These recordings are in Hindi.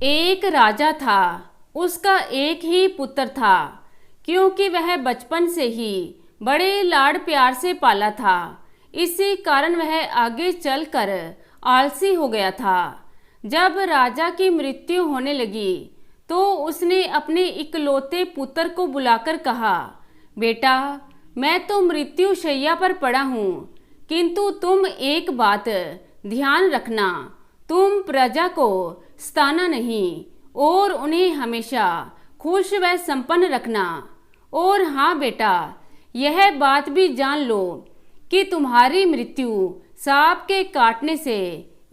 एक राजा था। उसका एक ही पुत्र था। क्योंकि वह बचपन से ही बड़े लाड़ प्यार से पाला था, इसी कारण वह आगे चलकर आलसी हो गया था। जब राजा की मृत्यु होने लगी तो उसने अपने इकलौते पुत्र को बुलाकर कहा, बेटा, मैं तो मृत्यु शैया पर पड़ा हूँ, किंतु तुम एक बात ध्यान रखना, तुम प्रजा को सताना नहीं और उन्हें हमेशा खुश व संपन्न रखना। और हाँ बेटा, यह बात भी जान लो कि तुम्हारी मृत्यु सांप के काटने से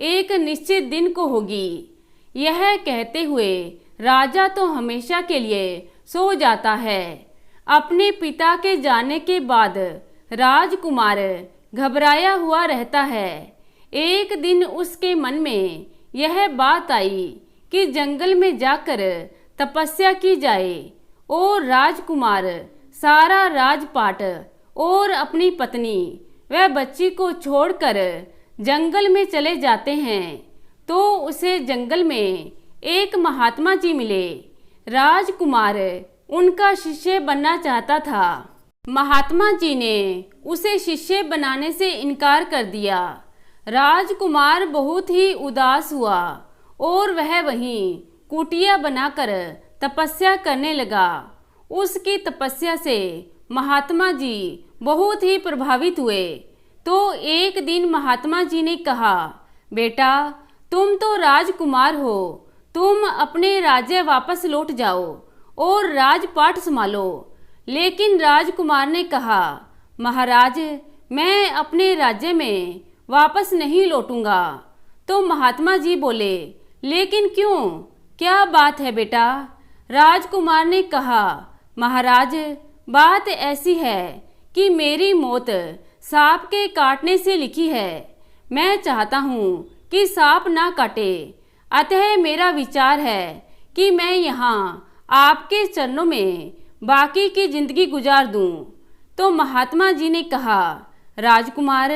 एक निश्चित दिन को होगी। यह कहते हुए राजा तो हमेशा के लिए सो जाता है। अपने पिता के जाने के बाद राजकुमार घबराया हुआ रहता है। एक दिन उसके मन में यह बात आई कि जंगल में जाकर तपस्या की जाए और राजकुमार सारा राजपाट और अपनी पत्नी व बच्ची को छोड़कर जंगल में चले जाते हैं। तो उसे जंगल में एक महात्मा जी मिले। राजकुमार उनका शिष्य बनना चाहता था। महात्मा जी ने उसे शिष्य बनाने से इनकार कर दिया। राजकुमार बहुत ही उदास हुआ और वह वहीं कुटिया बनाकर तपस्या करने लगा। उसकी तपस्या से महात्मा जी बहुत ही प्रभावित हुए। तो एक दिन महात्मा जी ने कहा, बेटा, तुम तो राजकुमार हो, तुम अपने राज्य वापस लौट जाओ और राजपाट संभालो। लेकिन राजकुमार ने कहा, महाराज, मैं अपने राज्य में वापस नहीं लौटूंगा। तो महात्मा जी बोले, लेकिन क्यों, क्या बात है बेटा? राजकुमार ने कहा, महाराज, बात ऐसी है कि मेरी मौत सांप के काटने से लिखी है। मैं चाहता हूँ कि सांप ना काटे, अतः मेरा विचार है कि मैं यहाँ आपके चरणों में बाकी की जिंदगी गुजार दूं। तो महात्मा जी ने कहा, राजकुमार,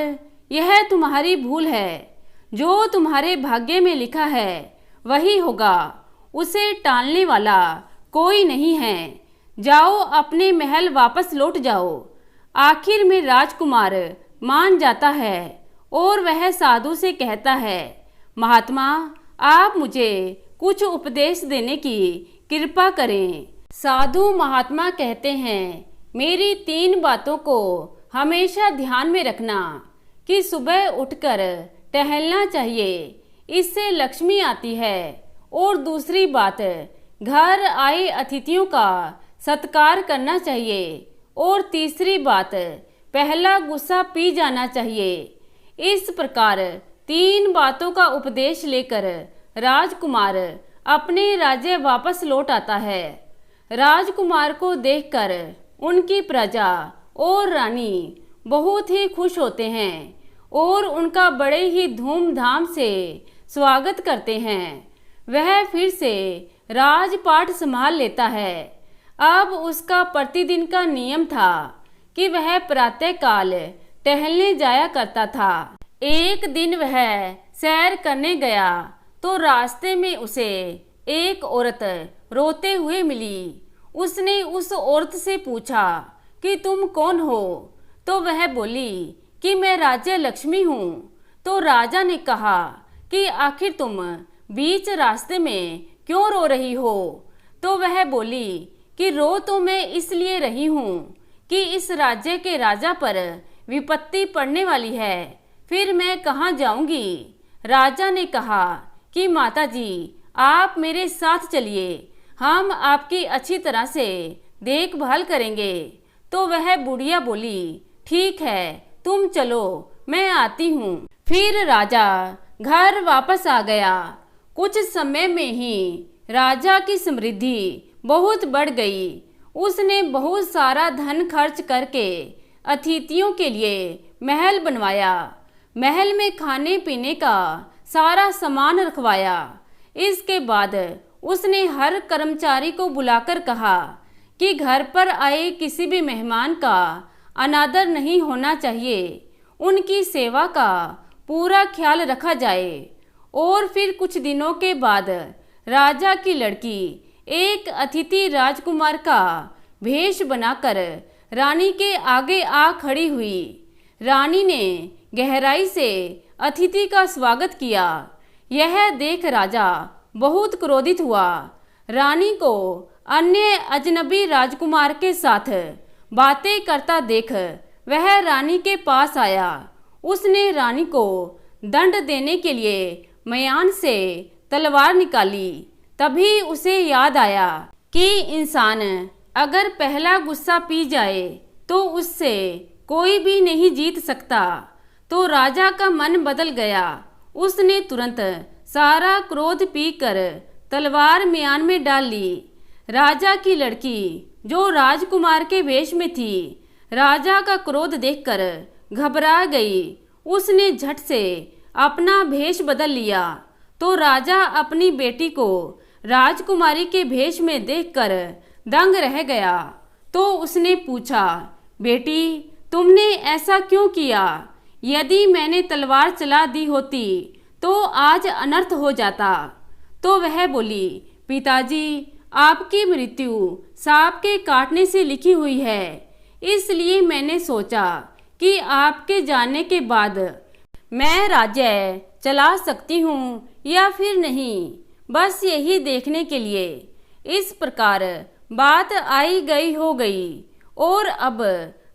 यह तुम्हारी भूल है। जो तुम्हारे भाग्य में लिखा है वही होगा, उसे टालने वाला कोई नहीं है। जाओ, अपने महल वापस लौट जाओ। आखिर में राजकुमार मान जाता है और वह साधु से कहता है, महात्मा, आप मुझे कुछ उपदेश देने की कृपा करें। साधु महात्मा कहते हैं, मेरी 3 बातों को हमेशा ध्यान में रखना कि सुबह उठकर टहलना चाहिए, इससे लक्ष्मी आती है। और दूसरी बात, घर आए अतिथियों का सत्कार करना चाहिए। और तीसरी बात, पहला गुस्सा पी जाना चाहिए। इस प्रकार 3 बातों का उपदेश लेकर राजकुमार अपने राज्य वापस लौट आता है। राजकुमार को देखकर उनकी प्रजा और रानी बहुत ही खुश होते हैं और उनका बड़े ही धूमधाम से स्वागत करते हैं। वह फिर से राजपाट संभाल लेता है। अब उसका प्रतिदिन का नियम था कि वह प्रातःकाल टहलने जाया करता था। एक दिन वह सैर करने गया तो रास्ते में उसे एक औरत रोते हुए मिली। उसने उस औरत से पूछा कि तुम कौन हो? तो वह बोली कि मैं राज्य लक्ष्मी हूँ। तो राजा ने कहा कि आखिर तुम बीच रास्ते में क्यों रो रही हो? तो वह बोली कि रो तो मैं इसलिए रही हूँ कि इस राज्य के राजा पर विपत्ति पड़ने वाली है, फिर मैं कहाँ जाऊंगी? राजा ने कहा कि माता जी, आप मेरे साथ चलिए, हम आपकी अच्छी तरह से देखभाल करेंगे। तो वह बुढ़िया बोली, ठीक है, तुम चलो, मैं आती हूँ। फिर राजा घर वापस आ गया। कुछ समय में ही राजा की समृद्धि बहुत बढ़ गई। उसने बहुत सारा धन खर्च करके अतिथियों के लिए महल बनवाया। महल में खाने पीने का सारा सामान रखवाया। इसके बाद उसने हर कर्मचारी को बुलाकर कहा कि घर पर आए किसी भी मेहमान का अनादर नहीं होना चाहिए, उनकी सेवा का पूरा ख्याल रखा जाए। और फिर कुछ दिनों के बाद राजा की लड़की एक अतिथि राजकुमार का भेष बनाकर रानी के आगे आ खड़ी हुई। रानी ने गहराई से अतिथि का स्वागत किया। यह देख राजा बहुत क्रोधित हुआ। रानी को अन्य अजनबी राजकुमार के साथ बातें करता देख वह रानी के पास आया। उसने रानी को दंड देने के लिए म्यान से तलवार निकाली। तभी उसे याद आया कि इंसान अगर पहला गुस्सा पी जाए तो उससे कोई भी नहीं जीत सकता। तो राजा का मन बदल गया। उसने तुरंत सारा क्रोध पीकर तलवार म्यान में डाल ली। राजा की लड़की जो राजकुमार के वेश में थी, राजा का क्रोध देखकर घबरा गई। उसने झट से अपना भेष बदल लिया। तो राजा अपनी बेटी को राजकुमारी के भेष में देखकर दंग रह गया। तो उसने पूछा, बेटी तुमने ऐसा क्यों किया? यदि मैंने तलवार चला दी होती तो आज अनर्थ हो जाता। तो वह बोली, पिताजी आपकी मृत्यु सांप के काटने से लिखी हुई है, इसलिए मैंने सोचा कि आपके जाने के बाद मैं राज्य चला सकती हूँ या फिर नहीं, बस यही देखने के लिए। इस प्रकार बात आई गई हो गई और अब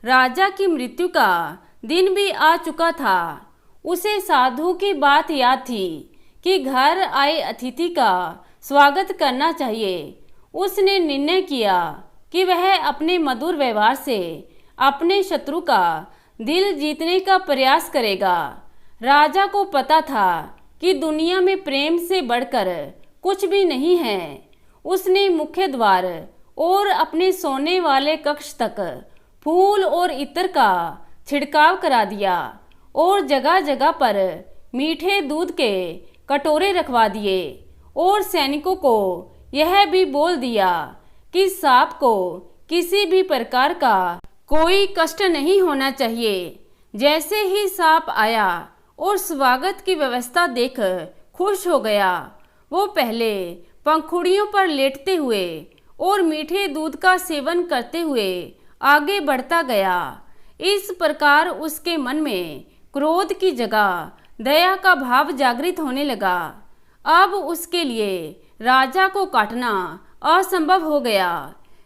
राजा की मृत्यु का दिन भी आ चुका था। उसे साधु की बात याद थी कि घर आए अतिथि का स्वागत करना चाहिए। उसने निर्णय किया कि वह अपने मधुर व्यवहार से अपने शत्रु का दिल जीतने का प्रयास करेगा। राजा को पता था कि दुनिया में प्रेम से बढ़कर कुछ भी नहीं है। उसने मुख्य द्वार और अपने सोने वाले कक्ष तक फूल और इत्र का छिड़काव करा दिया और जगह जगह पर मीठे दूध के कटोरे रखवा दिए और सैनिकों को यह भी बोल दिया कि सांप को किसी भी प्रकार का कोई कष्ट नहीं होना चाहिए। जैसे ही सांप आया और स्वागत की व्यवस्था देख खुश हो गया, वो पहले पंखुड़ियों पर लेटते हुए और मीठे दूध का सेवन करते हुए आगे बढ़ता गया। इस प्रकार उसके मन में क्रोध की जगह दया का भाव जागृत होने लगा। अब उसके लिए राजा को काटना असंभव हो गया।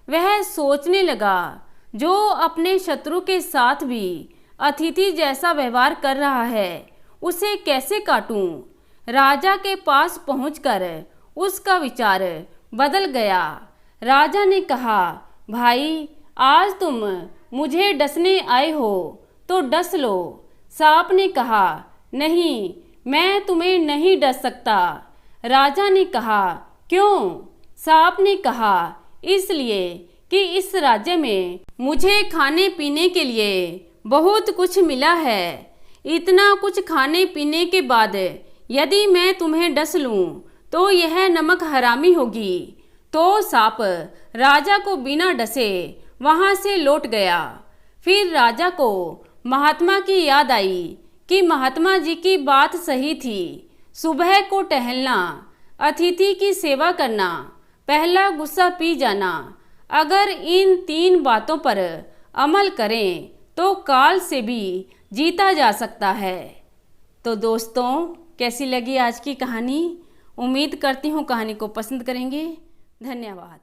वह सोचने लगा, जो अपने शत्रु के साथ भी अतिथि जैसा व्यवहार कर रहा है, उसे कैसे काटूं? राजा के पास पहुंचकर उसका विचार बदल गया। राजा ने कहा, भाई आज तुम मुझे डसने आए हो तो डस लो। सांप ने कहा, नहीं मैं तुम्हें नहीं डस सकता। राजा ने कहा, क्यों? सांप ने कहा, इसलिए कि इस राज्य में मुझे खाने पीने के लिए बहुत कुछ मिला है। इतना कुछ खाने पीने के बाद यदि मैं तुम्हें डस लूं तो यह नमक हरामी होगी। तो सांप राजा को बिना डसे वहां से लौट गया। फिर राजा को महात्मा की याद आई कि महात्मा जी की बात सही थी। सुबह को टहलना, अतिथि की सेवा करना, पहला गुस्सा पी जाना, अगर इन 3 बातों पर अमल करें तो काल से भी जीता जा सकता है। तो दोस्तों, कैसी लगी आज की कहानी? उम्मीद करती हूँ कहानी को पसंद करेंगे। धन्यवाद।